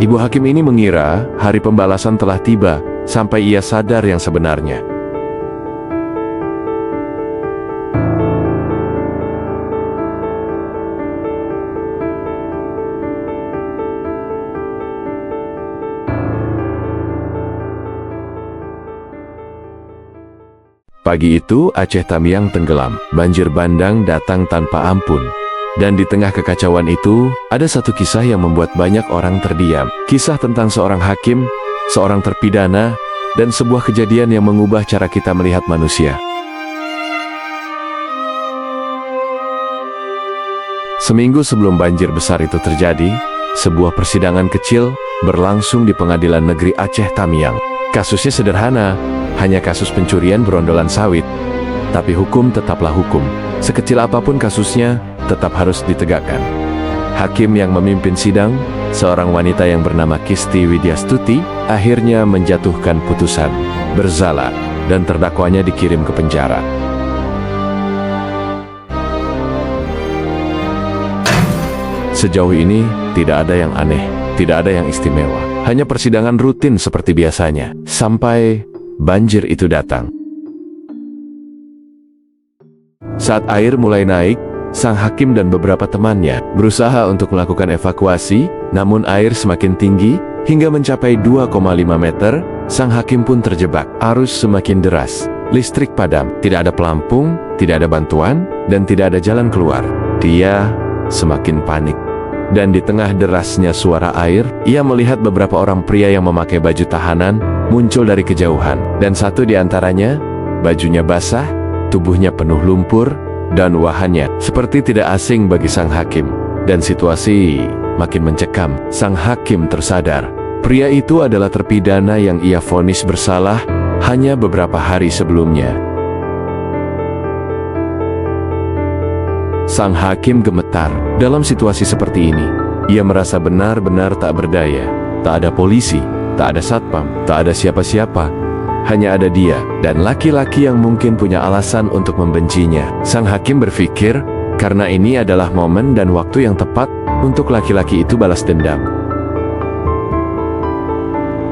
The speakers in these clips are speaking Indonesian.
Ibu hakim ini mengira hari pembalasan telah tiba, sampai ia sadar yang sebenarnya. Pagi itu, Aceh Tamiang tenggelam. Banjir bandang datang tanpa ampun. Dan di tengah kekacauan itu, ada satu kisah yang membuat banyak orang terdiam. Kisah tentang seorang hakim, seorang terpidana, dan sebuah kejadian yang mengubah cara kita melihat manusia. Seminggu sebelum banjir besar itu terjadi, sebuah persidangan kecil berlangsung di Pengadilan Negeri Aceh Tamiang. Kasusnya sederhana, hanya kasus pencurian berondolan sawit. Tapi hukum tetaplah hukum. Sekecil apapun kasusnya, tetap harus ditegakkan. Hakim yang memimpin sidang, seorang wanita yang bernama Kisti Widyastuti, akhirnya menjatuhkan putusan bersalah dan terdakwanya dikirim ke penjara. Sejauh ini, tidak ada yang aneh, tidak ada yang istimewa. Hanya persidangan rutin seperti biasanya, sampai banjir itu datang. Saat air mulai naik, sang hakim dan beberapa temannya berusaha untuk melakukan evakuasi, namun air semakin tinggi, hingga mencapai 2,5 meter, sang hakim pun terjebak. Arus semakin deras, listrik padam, tidak ada pelampung, tidak ada bantuan, dan tidak ada jalan keluar. Dia semakin panik. Dan di tengah derasnya suara air, ia melihat beberapa orang pria yang memakai baju tahanan muncul dari kejauhan. Dan satu di antaranya, bajunya basah, tubuhnya penuh lumpur, dan wahannya seperti tidak asing bagi sang hakim. Dan situasi makin mencekam. Sang hakim tersadar, pria itu adalah terpidana yang ia vonis bersalah hanya beberapa hari sebelumnya. Sang hakim gemetar. Dalam situasi seperti ini, ia merasa benar-benar tak berdaya. Tak ada polisi, tak ada satpam, tak ada siapa-siapa. Hanya ada dia, dan laki-laki yang mungkin punya alasan untuk membencinya. Sang hakim berpikir, karena ini adalah momen dan waktu yang tepat untuk laki-laki itu balas dendam.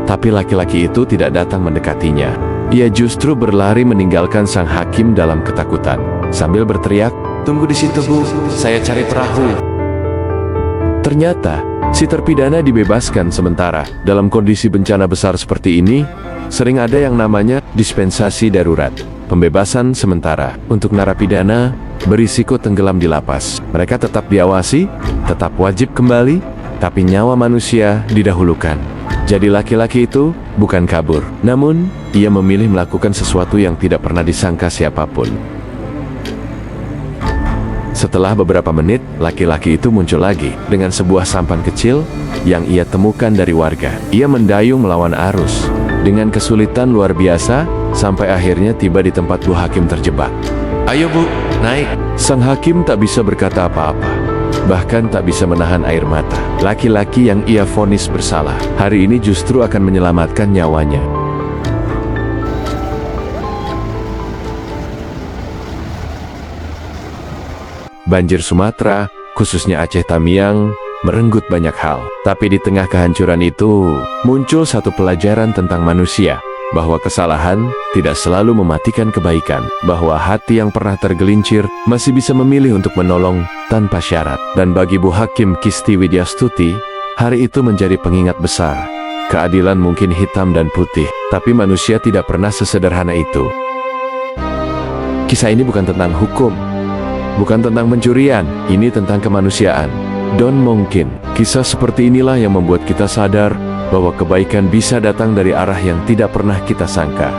Tapi laki-laki itu tidak datang mendekatinya. Ia justru berlari meninggalkan sang hakim dalam ketakutan, sambil berteriak, "Tunggu di situ, Bu, saya cari perahu." Ternyata, si terpidana dibebaskan sementara. Dalam kondisi bencana besar seperti ini, sering ada yang namanya dispensasi darurat, pembebasan sementara untuk narapidana berisiko tenggelam di lapas. Mereka tetap diawasi, tetap wajib kembali, tapi nyawa manusia didahulukan. Jadi laki-laki itu bukan kabur, namun ia memilih melakukan sesuatu yang tidak pernah disangka siapapun. Setelah beberapa menit, laki-laki itu muncul lagi dengan sebuah sampan kecil yang ia temukan dari warga. Ia mendayung melawan arus dengan kesulitan luar biasa sampai akhirnya tiba di tempat Bu Hakim terjebak. "Ayo Bu, naik." Sang hakim tak bisa berkata apa-apa, bahkan tak bisa menahan air mata. Laki-laki yang ia vonis bersalah hari ini justru akan menyelamatkan nyawanya. Banjir Sumatera, khususnya Aceh Tamiang, merenggut banyak hal. Tapi di tengah kehancuran itu, muncul satu pelajaran tentang manusia, bahwa kesalahan tidak selalu mematikan kebaikan, bahwa hati yang pernah tergelincir masih bisa memilih untuk menolong tanpa syarat. Dan bagi Bu Hakim Kisti Widyastuti, hari itu menjadi pengingat besar. Keadilan mungkin hitam dan putih, tapi manusia tidak pernah sesederhana itu. Kisah ini bukan tentang hukum, bukan tentang pencurian, ini tentang kemanusiaan. Dan mungkin, kisah seperti inilah yang membuat kita sadar bahwa kebaikan bisa datang dari arah yang tidak pernah kita sangka.